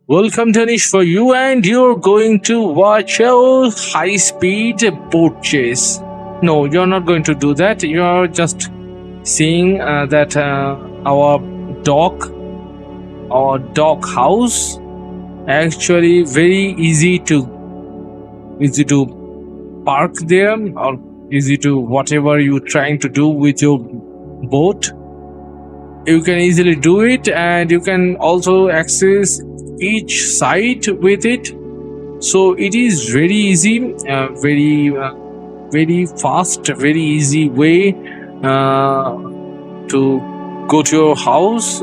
Welcome to AnishforU, and you're going to watch a high speed boat chase. No, you're not going to do that. You're just seeing that our dock, our dock house, actually very easy to park there, or easy to whatever you're trying to do with your boat. You can easily do it, and you can also access each site with it. So it is very easy, very fast, very easy way to go to your house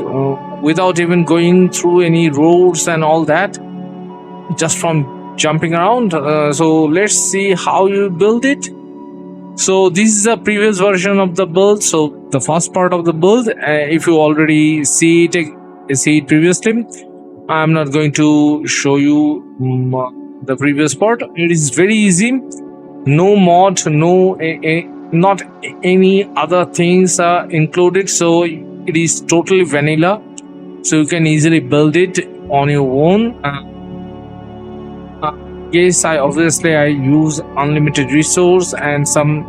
without even going through any roads and all that, just from jumping around. So let's see how you build it. So this is a previous version of the build. So the first part of the build, if you already see it previously, I'm not going to show you the previous part. It is very easy. No mod, not any other things are included. So it is totally vanilla. So you can easily build it on your own. Yes, I use unlimited resource and some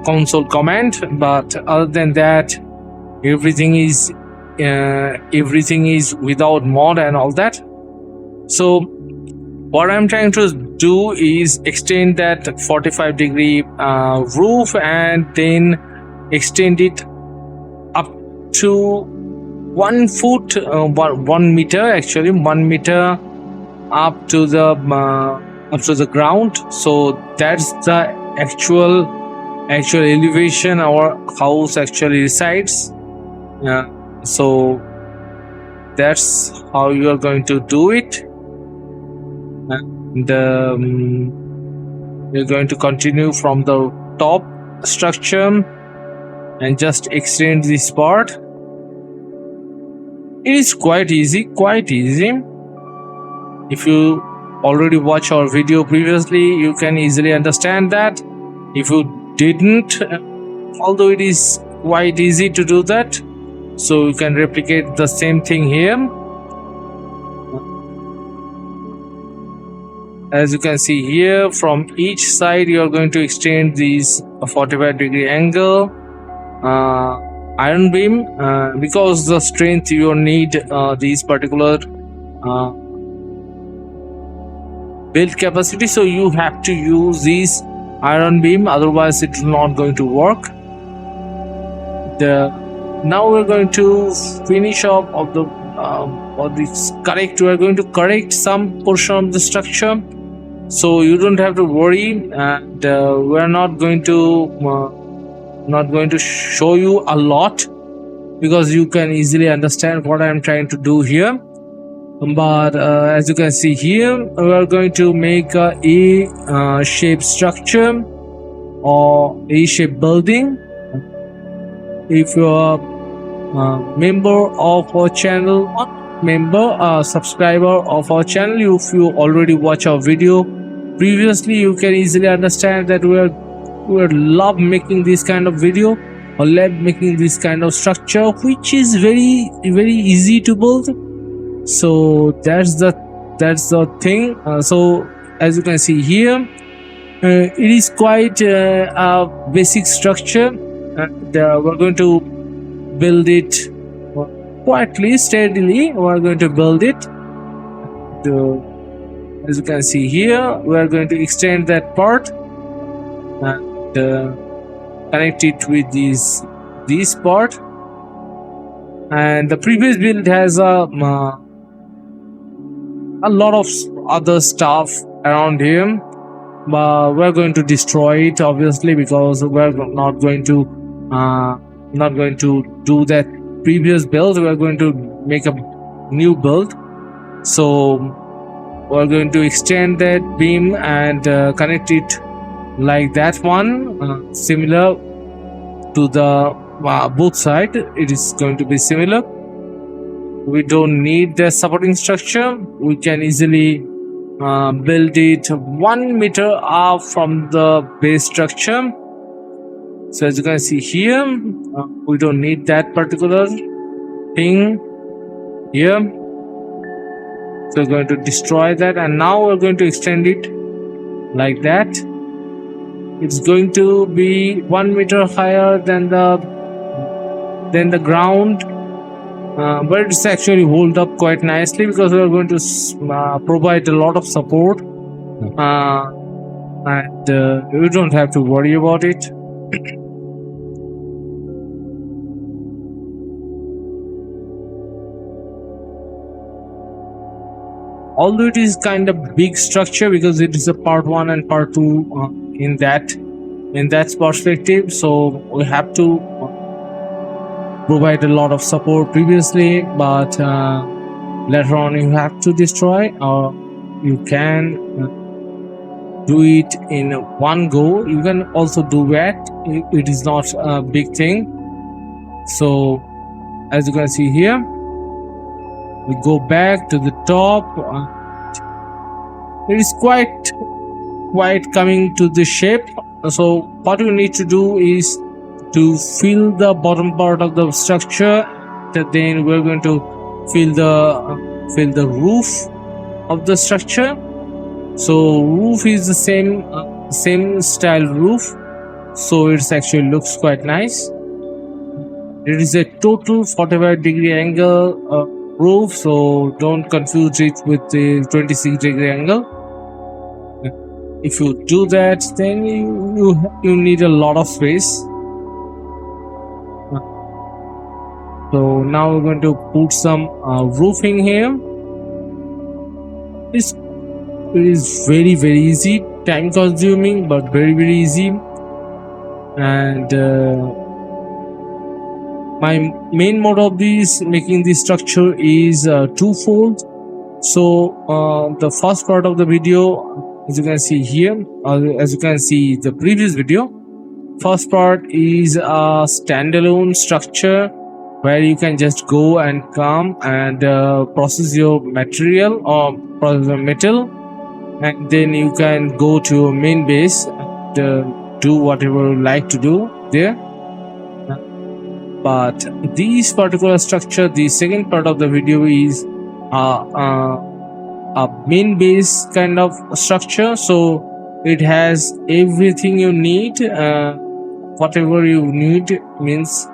console command, but other than that, everything is without mod and all that. So what I'm trying to do is extend that 45-degree roof and then extend it up to 1 foot, 1 meter, actually 1 meter up to the ground. So that's the actual elevation our house actually resides. So that's how you are going to do it, and you're going to continue from the top structure and just extend this part. It is quite easy. If you already watched our video previously, you can easily understand that. If you didn't, although it is quite easy to do that, so you can replicate the same thing here. As you can see here, from each side you are going to extend these 45-degree angle iron beam, because the strength you need these particular build capacity, so you have to use this iron beam, otherwise it's not going to work. Now we're going to finish up of the we're going to correct some portion of the structure, so you don't have to worry, and we're not going to show you a lot, because you can easily understand what I'm trying to do here. But as you can see here, we are going to make a A-shaped structure or A-shaped building. If you are a member of our channel, subscriber of our channel, if you already watch our video previously, you can easily understand that we love making this kind of video, or love making this kind of structure, which is very easy to build. So that's the thing. So as you can see here, it is quite a basic structure, and we're going to build it quietly, steadily. We're going to build it. As you can see here, we are going to extend that part and connect it with this part. And the previous build has a lot of other stuff around here, but we're going to destroy it, obviously, because we're not going to do that previous build. We're going to make a new build. So we're going to extend that beam and connect it like that one, similar to the both side. It is going to be similar. We don't need the supporting structure. We can easily build it 1 meter up from the base structure. So as you can see here, we don't need that particular thing here. So we're going to destroy that, and now we're going to extend it like that. It's going to be 1 meter higher than the ground, but it's actually hold up quite nicely because we're going to provide a lot of support, and you don't have to worry about it. Although it is kind of big structure because it is a part 1 and part 2 in that perspective, so we have to provide a lot of support previously, but later on you have to destroy, or you can do it in one go. You can also do that. It is not a big thing. So as you can see here, we go back to the top. It is quite coming to the shape. So what you need to do is to fill the bottom part of the structure. Then we're going to fill the roof of the structure. So roof is the same style roof. So it's actually looks quite nice. It is a total 45-degree angle roof, so don't confuse it with the 26-degree angle. If you do that, then you need a lot of space. So now we're going to put some roofing here. It is very easy, time consuming, but very easy. And my main motto of making this structure is twofold. So the first part of the video, as you can see here, as you can see the previous video, first part is a standalone structure where you can just go and come and process your material or process your metal, and then you can go to a main base and do whatever you like to do there. But this particular structure, the second part of the video, is a main base kind of structure. So it has everything you need, whatever you need means,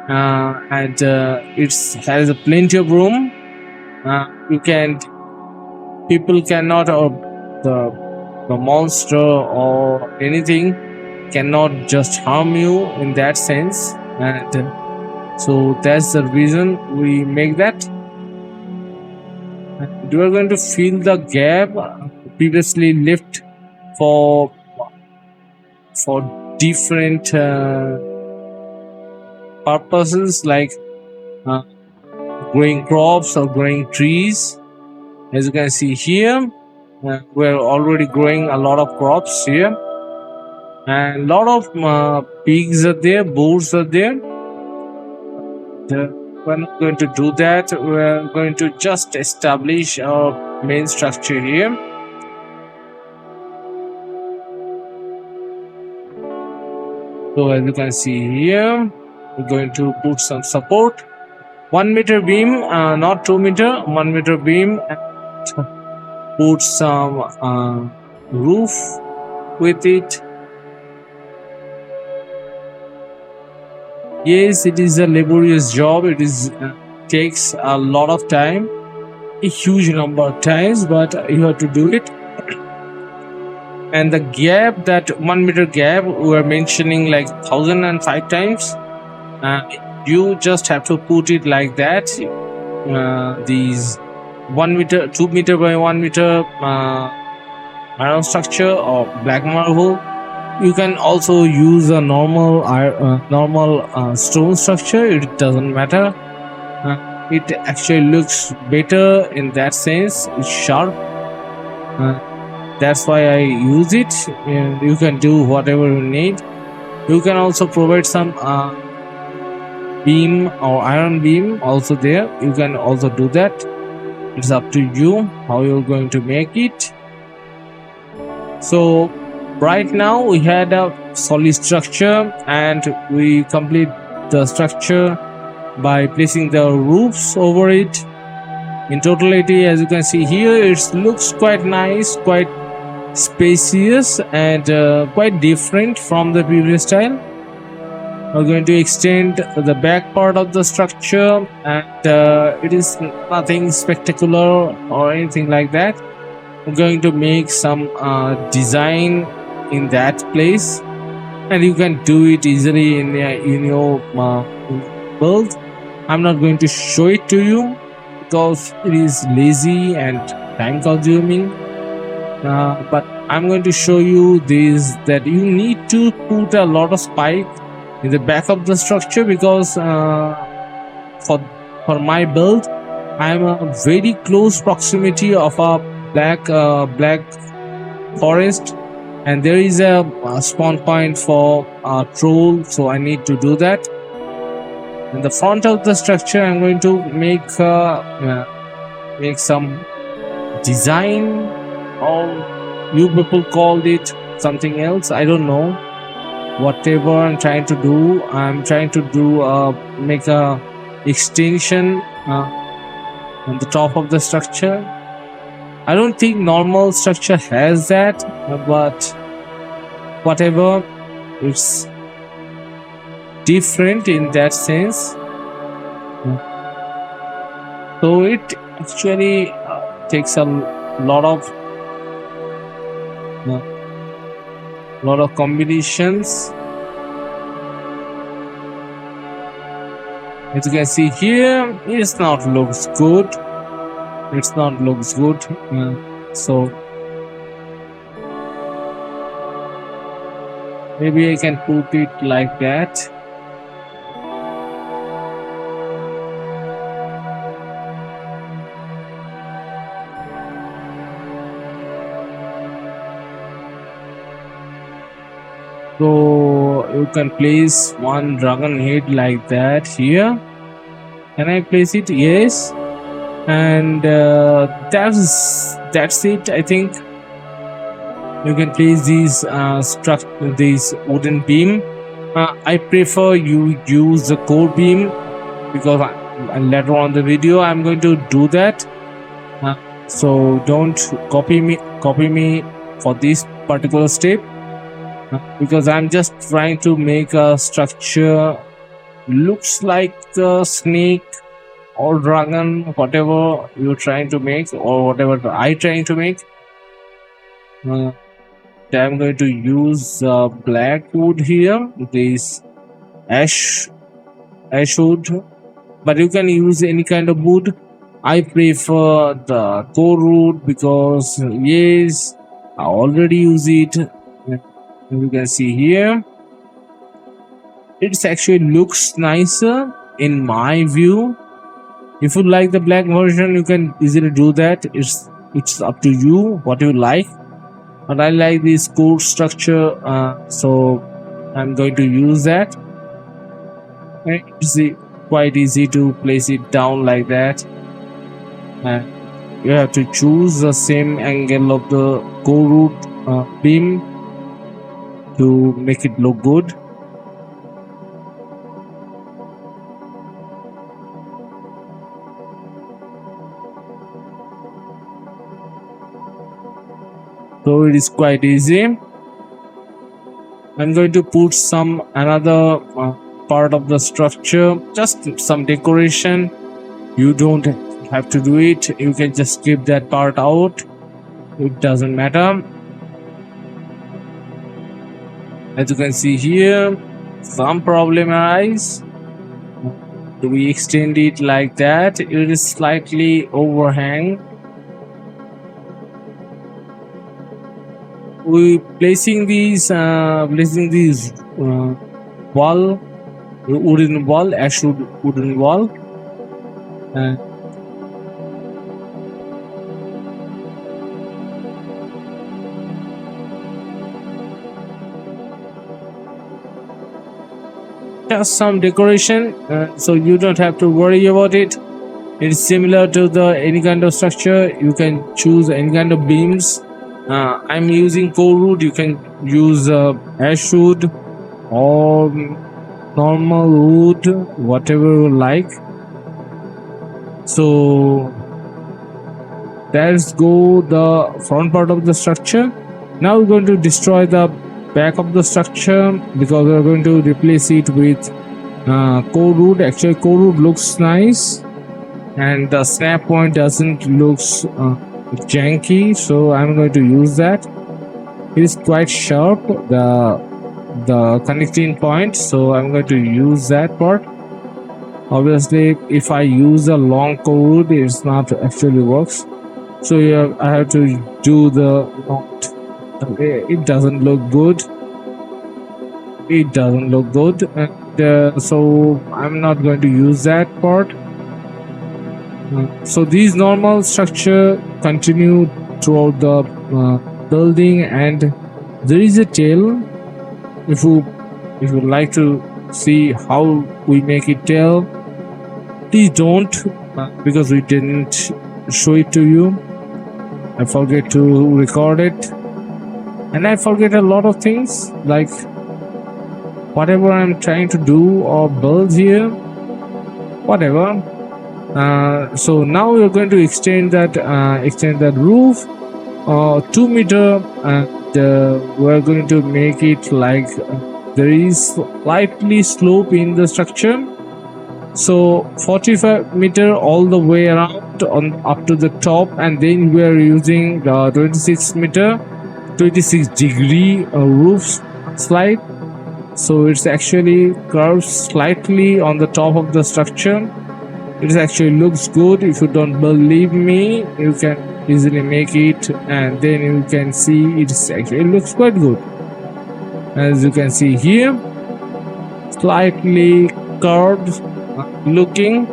and it has a plenty of room. People cannot, or the monster or anything cannot just harm you in that sense, and so that's the reason we make that. And we are going to fill the gap previously left for different purposes, like growing crops or growing trees. As you can see here, we're already growing a lot of crops here, and a lot of pigs are there, bulls are there. We're not going to do that. We're going to just establish our main structure here. So as you can see here, we're going to put some support, 1 meter beam, not 2 meter, 1 meter beam, and put some roof with it. Yes, it is a laborious job. It takes a lot of time, a huge number of times, but you have to do it. And the gap, that 1 meter gap, we are mentioning like 1005 times. You just have to put it like that. These 1 meter, 2 meter by 1 meter iron structure or black marble. You can also use a normal stone structure. It doesn't matter. It actually looks better in that sense. It's sharp. That's why I use it. You can do whatever you need. You can also provide some beam or iron beam also there. You can also do that. It's up to you how you're going to make it. So right now we had a solid structure, and we complete the structure by placing the roofs over it. In totality, as you can see here, it looks quite nice, quite spacious, and quite different from the previous style. We're going to extend the back part of the structure, and it is nothing spectacular or anything like that. We're going to make some design in that place, and you can do it easily in your build. I'm not going to show it to you because it is lazy and time consuming. But I'm going to show you this, that you need to put a lot of spike in the back of the structure, because for my build, I'm a very close proximity of a black forest, and there is a spawn point for a troll, so I need to do that. In the front of the structure, I'm going to make some design, or you people called it something else, I don't know. Whatever I'm trying to do, make a extension on the top of the structure. I don't think normal structure has that, but whatever, it's different in that sense. So it actually takes a lot of combinations. As you can see here, it's not looks good. So maybe I can put it like that. So you can place one dragon head like that here. Can I place it? Yes. And that's it. I think you can place these these wooden beam. I prefer you use the core beam, because later on the video I'm going to do that. So don't copy me for this particular step, because I'm just trying to make a structure looks like a snake or dragon, whatever you're trying to make, or whatever I trying to make. I'm going to use black wood here, this ash wood, but you can use any kind of wood. I prefer the core wood because yes, I already use it. You can see here, it actually looks nicer in my view. If you like the black version, you can easily do that. It's up to you what you like. But I like this core structure, so I'm going to use that. And it's quite easy to place it down like that. And you have to choose the same angle of the core root beam to make it look good. So it is quite easy. I'm going to put another part of the structure, just some decoration. You don't have to do it. You can just skip that part out. It doesn't matter. As you can see here, some problem arise. Do we extend it like that? It is slightly overhang. We placing these wall, wooden wall, ash wooden wall. Just some decoration, so you don't have to worry about it. It's similar to any kind of structure. You can choose any kind of beams. I'm using core wood. You can use ash wood or normal wood, whatever you like. So Let's go the front part of the structure. Now we're going to destroy the back of the structure because we're going to replace it with core wood. Actually, core wood looks nice, and the snap point doesn't looks janky, so I'm going to use that. It is quite sharp, the connecting point, so I'm going to use that part. Obviously, if I use a long core, it's not actually works. So yeah, I have to do the knot. It doesn't look good. It doesn't look good, and so I'm not going to use that part. So these normal structure continue throughout the building, and there is a tail. If you would like to see how we make it tail, please don't, because we didn't show it to you. I forget to record it, and I forget a lot of things, like whatever I'm trying to do or build here, whatever. So now we're going to extend that roof 2 meter, and we're going to make it like there is slightly slope in the structure. So 45 meter all the way around on up to the top, and then we are using the 26 degree roof slide. So it's actually curves slightly on the top of the structure. It actually looks good. If you don't believe me, you can easily make it, and then you can see it actually looks quite good. As you can see here, slightly curved looking,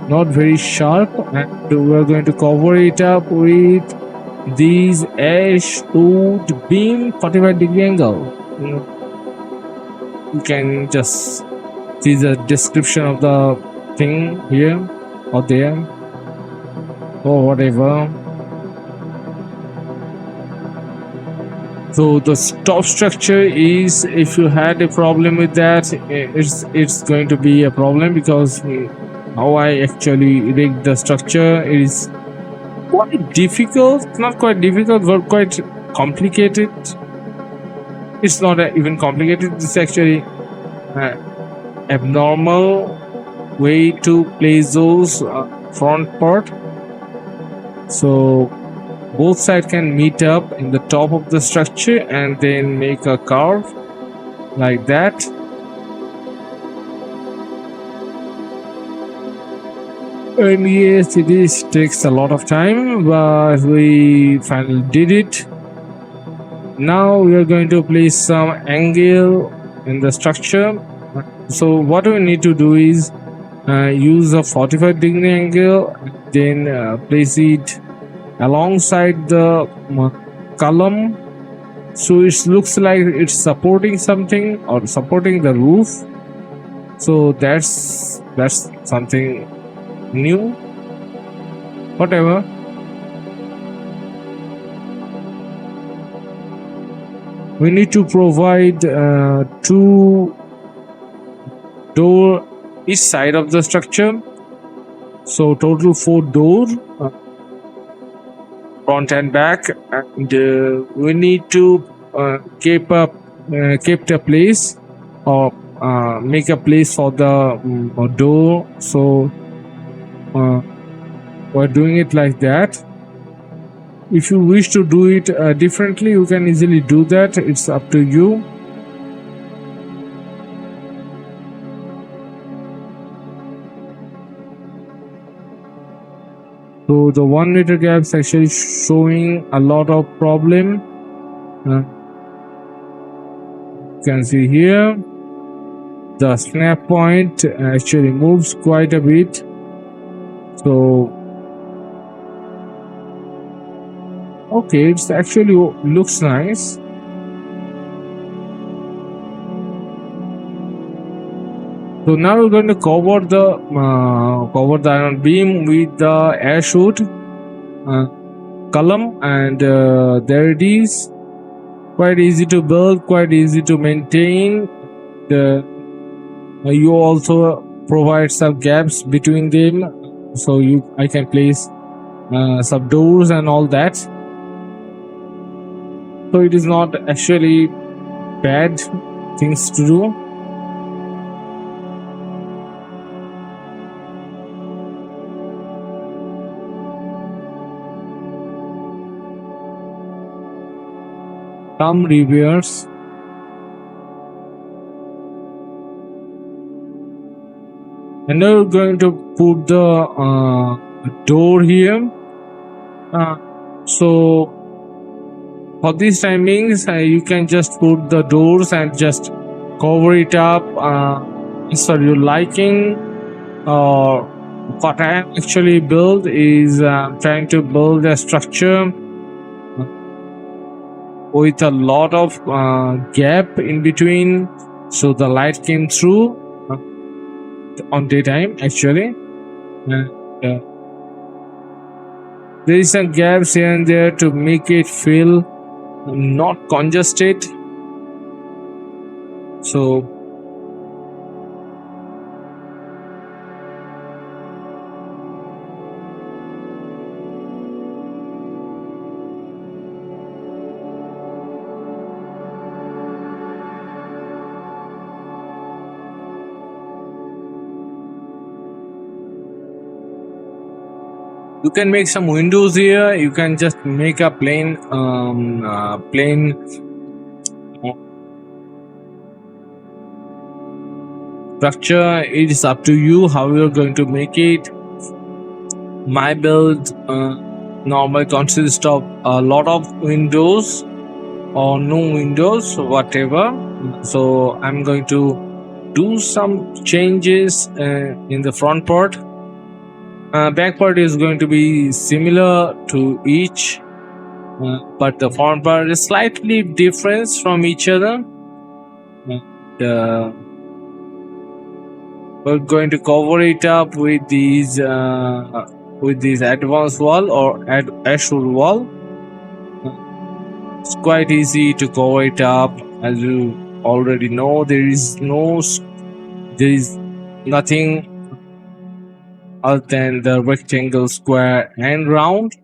not very sharp, and we're going to cover it up with these ash wood beam 45 degree angle. You can just see the description of the thing here or there or whatever. So the top structure is, if you had a problem with that, it's going to be a problem, because how I actually rigged the structure is quite difficult. Not quite difficult, but quite complicated. It's not even complicated. It's actually abnormal way to place those front part, so both sides can meet up in the top of the structure and then make a curve like that. And yes, it takes a lot of time, but we finally did it. Now we are going to place some angle in the structure. So what we need to do is use a 45 degree angle, then place it alongside the column, so it looks like it's supporting something or supporting the roof. So that's something new, whatever. We need to provide 2 door each side of the structure, so total 4 door, front and back, and we need to keep a place, or make a place for the door. So we're doing it like that. If you wish to do it differently, you can easily do that. It's up to you. So the 1 meter gap is actually showing a lot of problem. You can see here the snap point actually moves quite a bit. So okay, it's actually looks nice. So now we're going to cover the iron beam with the ash wood column, and there it is. Quite easy to build, quite easy to maintain. You also provide some gaps between them, so I can place some doors and all that. So it is not actually bad things to do. Some reviewers. And now we're going to put the door here. So for these timings, you can just put the doors and just cover it up as per your liking. What I actually build is trying to build a structure with a lot of gap in between, so the light came through on daytime actually. And, there is some gaps here and there to make it feel not congested. So you can make some windows here. You can just make a plain structure. It is up to you how you're going to make it. My build normally consists of a lot of windows or no windows, whatever. So I'm going to do some changes in the front part. Back part is going to be similar to each, but the front part is slightly different from each other. We're going to cover it up with these advanced wall or AnishforU wall. It's quite easy to cover it up, as you already know. There is nothing other than the rectangle, square, and round.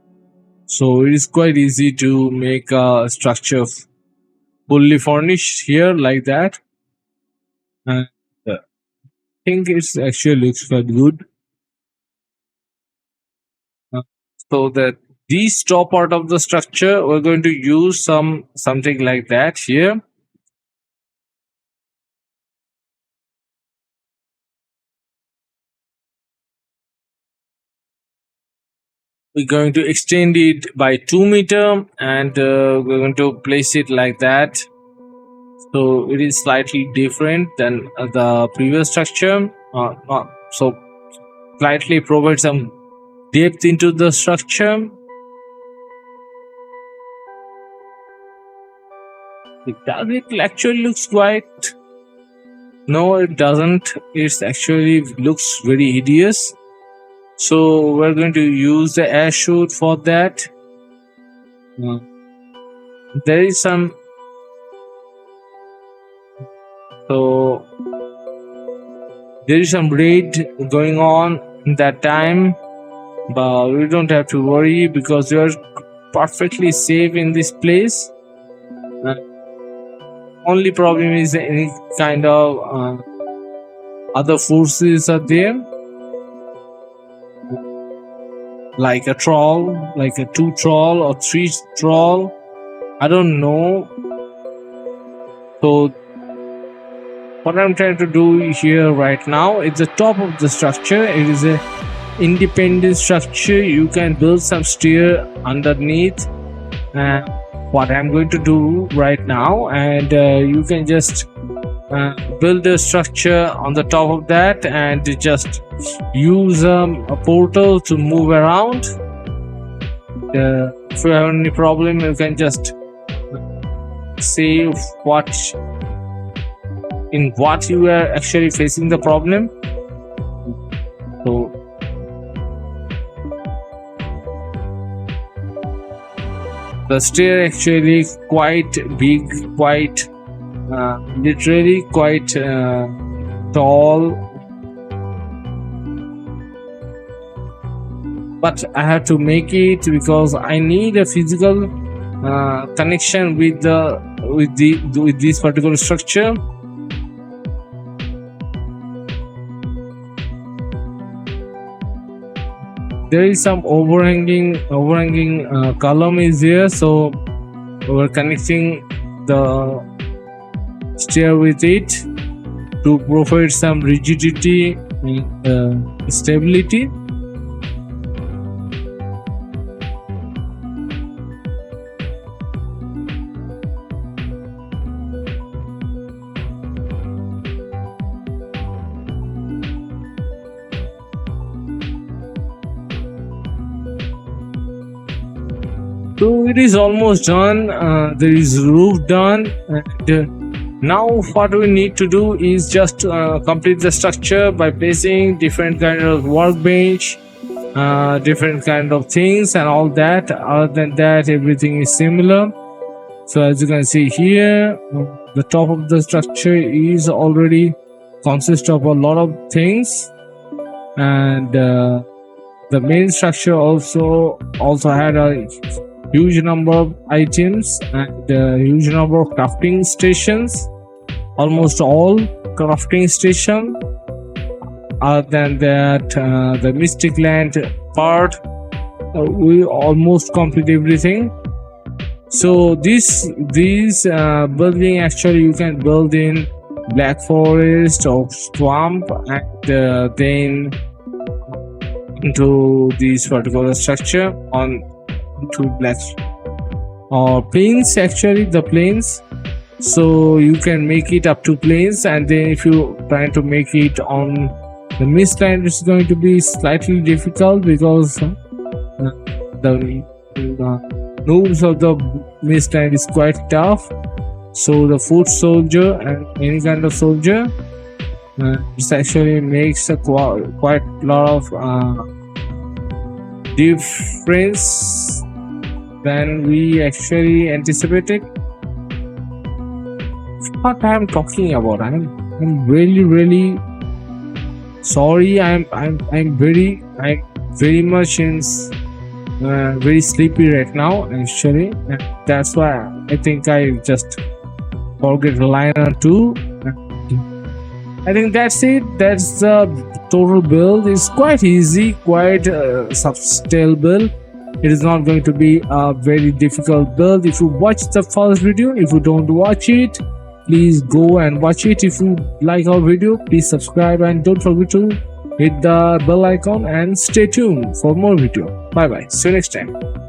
So it is quite easy to make a structure fully furnished here like that. And I think it actually looks quite good. So that this top part of the structure, we're going to use something like that here. We're going to extend it by 2 meters, and we're going to place it like that. So it is slightly different than the previous structure. So slightly provide some depth into the structure. Does it actually looks quite? No, it doesn't. It actually looks very hideous. So we're going to use the air shoot for that. There is some. So there is some raid going on in that time, but we don't have to worry because we are perfectly safe in this place. Only problem is any kind of other forces are there, like a troll, like a 2 troll or 3 troll. I don't know. So what I'm trying to do here right now is the top of the structure. It is a independent structure. You can build some stair underneath. What I'm going to do right now, and you can just build a structure on the top of that and just use a portal to move around. If you have any problem, you can just say what you are actually facing the problem. So the stair actually quite big, quite literally quite tall. but I have to make it because I need a physical connection with this particular structure. There is some overhanging column is here, so we're connecting the stair with it to provide some rigidity and stability. So it is almost done. There is roof done, and now what we need to do is just complete the structure by placing different kind of workbench, different kind of things, and all that. Other than that, everything is similar. So as you can see here, the top of the structure is already consists of a lot of things, and the main structure also had a huge number of items and a huge number of crafting stations, almost all crafting station. Other than that, the mystic land part, we almost complete everything. So this building, actually you can build in black forest or swamp, and then into this particular structure on to black or plains, actually the plains. So you can make it up to plains, and then if you try to make it on the mist land, it's going to be slightly difficult because the moves of the mist land is quite tough. So the foot soldier and any kind of soldier, it actually makes a quite lot of difference than we actually anticipated. What I'm talking about, I'm really sorry. I'm very much very sleepy right now, actually, and that's why I think I just forget a line or two. I think that's it. That's the total build. It's quite easy, quite subtle build. It is not going to be a very difficult build if you watch the first video. If you don't watch it, please go and watch it. If you like our video, please subscribe and don't forget to hit the bell icon and stay tuned for more video. Bye bye. See you next time.